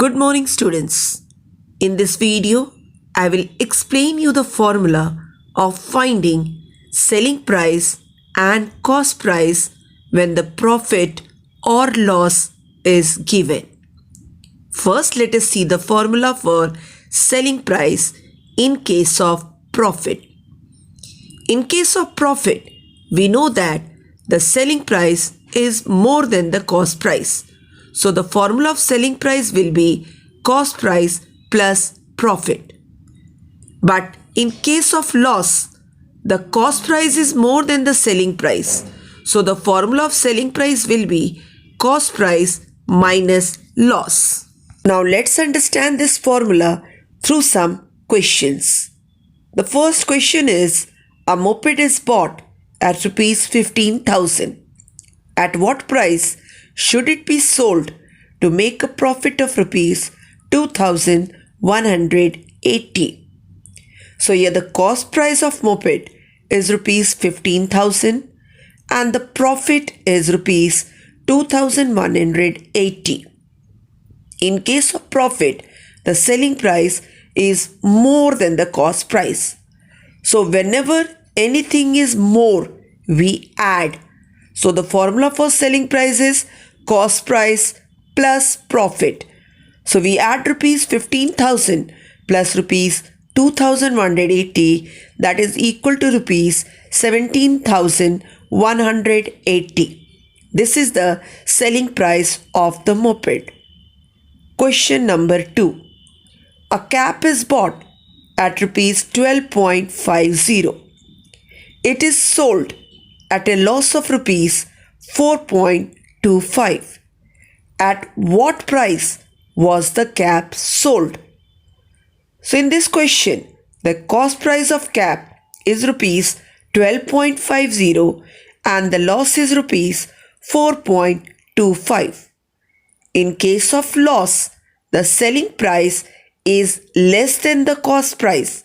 Good morning, students. In this video, I will explain you the formula of finding selling price and cost price when the profit or loss is given. First, let us see the formula for selling price in case of profit. In case of profit, we know that the selling price is more than the cost price. So the formula of selling price will be cost price plus profit. But in case of loss, the cost price is more than the selling price. So the formula of selling price will be cost price minus loss. Now let's understand this formula through some questions. The first question is, a moped is bought at rupees 15,000. At what price should it be sold to make a profit of rupees 2,180? So here the cost price of moped is rupees 15,000 and the profit is rupees 2,180. In case of profit, the selling price is more than the cost price. So whenever anything is more, we add. So the formula for selling price is cost price plus profit. So we add rupees 15,000 plus rupees 2,180, that is equal to rupees 17,180. This is the selling price of the moped. Question number 2. A cap is bought at rupees 12.50. It is sold at a loss of rupees 4.25. At what price was the cap sold? So in this question, the cost price of cap is rupees 12.50 and the loss is rupees 4.25. In case of loss, the selling price is less than the cost price.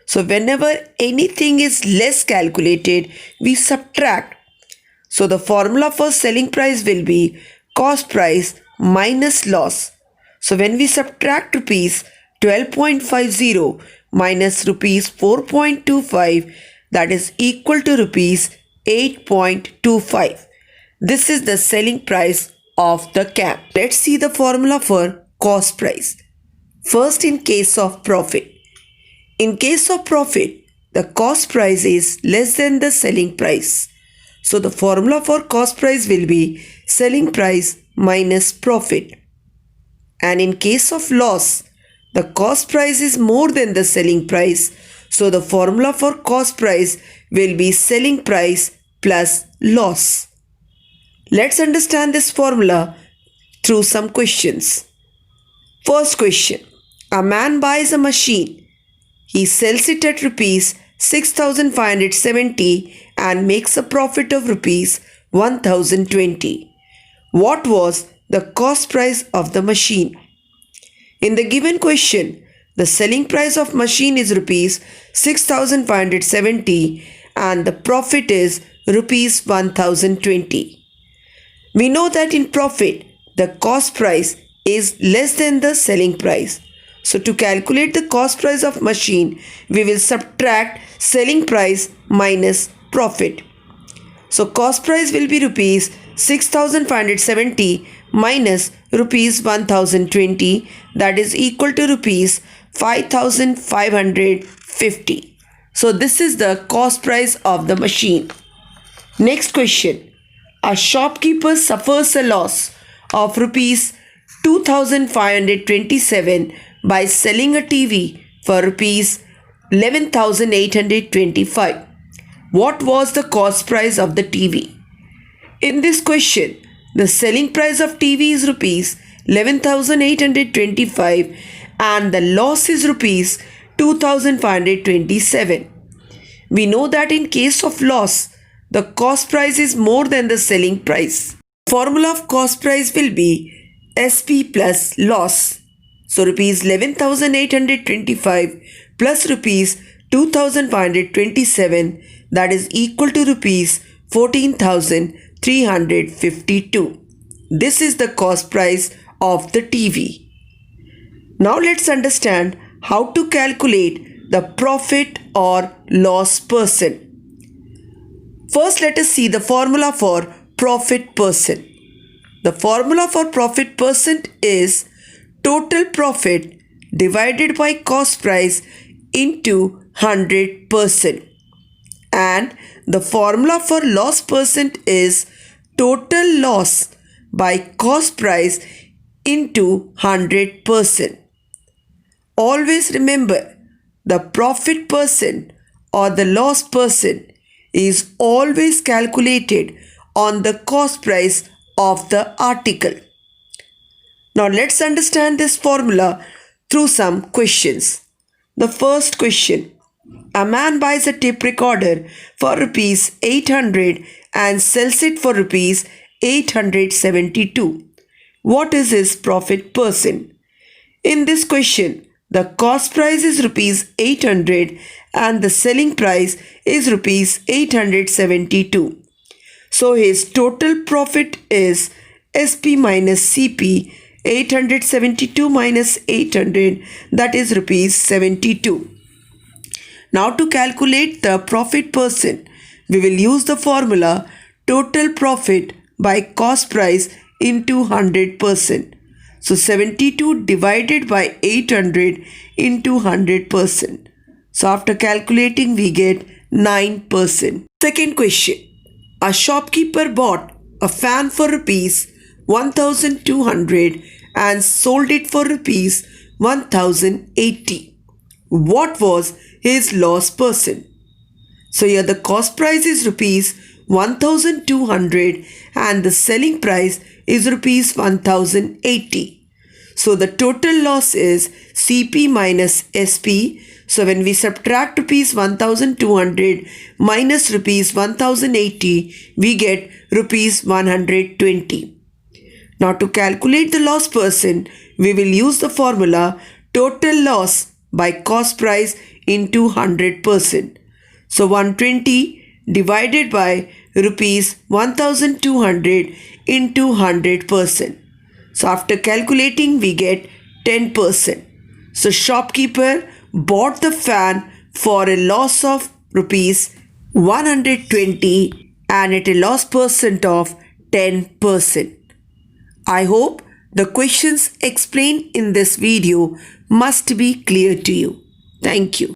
So whenever anything is less calculated, we subtract. So the formula for selling price will be cost price minus loss. So when we subtract rupees 12.50 minus rupees 4.25, that is equal to rupees 8.25. This is the selling price of the cap. Let's see the formula for cost price. First, in case of profit. In case of profit, the cost price is less than the selling price. So the formula for cost price will be selling price minus profit. And in case of loss, the cost price is more than the selling price. So the formula for cost price will be selling price plus loss. Let's understand this formula through some questions. First question. A man buys a machine. He sells it at rupees 6,570 and makes a profit of rupees 1,020. What was the cost price of the machine? In the given question, the selling price of machine is rupees 6,570 and the profit is rupees 1,020. We know that in profit, the cost price is less than the selling price. So to calculate the cost price of machine, we will subtract selling price minus profit. So cost price will be rupees 6,570 minus rupees 1,020, that is equal to rupees 5,550. So this is the cost price of the machine. Next question. A shopkeeper suffers a loss of rupees 2,527 by selling a TV for rupees 11,825. What was the cost price of the TV? In this question, the selling price of TV is rupees 11,825 and the loss is rupees 2,527. We know that in case of loss, the cost price is more than the selling price. Formula of cost price will be SP plus loss. So rupees 11,825 plus rupees 2,527, that is equal to rupees 14,352. This is the cost price of the TV. Now let's understand how to calculate the profit or loss percent. First, let us see the formula for profit percent. The formula for profit percent is total profit divided by cost price into 100%. And the formula for loss percent is total loss by cost price into 100%. Always remember, the profit percent or the loss percent is always calculated on the cost price of the article. Now let's understand this formula through some questions. The first question: a man buys a tape recorder for rupees 800 and sells it for rupees 872. What is his profit percent? In this question, the cost price is rupees 800 and the selling price is rupees 872. So his total profit is SP minus CP, 872 minus 800, that is rupees 72. Now to calculate the profit percent, we will use the formula total profit by cost price into 100%. So 72 divided by 800 into 100%. So after calculating, we get 9%. Second question: a shopkeeper bought a fan for rupees 1200 and sold it for rupees 1080. What was his loss percent? So here the cost price is rupees 1200 and the selling price is rupees 1080. So the total loss is CP minus SP. So when we subtract rupees 1200 minus rupees 1080, we get rupees 120. Now to calculate the loss percent, we will use the formula total loss by cost price into 100%. So 120 divided by rupees 1200 into 100%. So after calculating, we get 10%. So shopkeeper bought the fan for a loss of rupees 120 and at a loss percent of 10%. I hope the questions explained in this video must be clear to you. Thank you.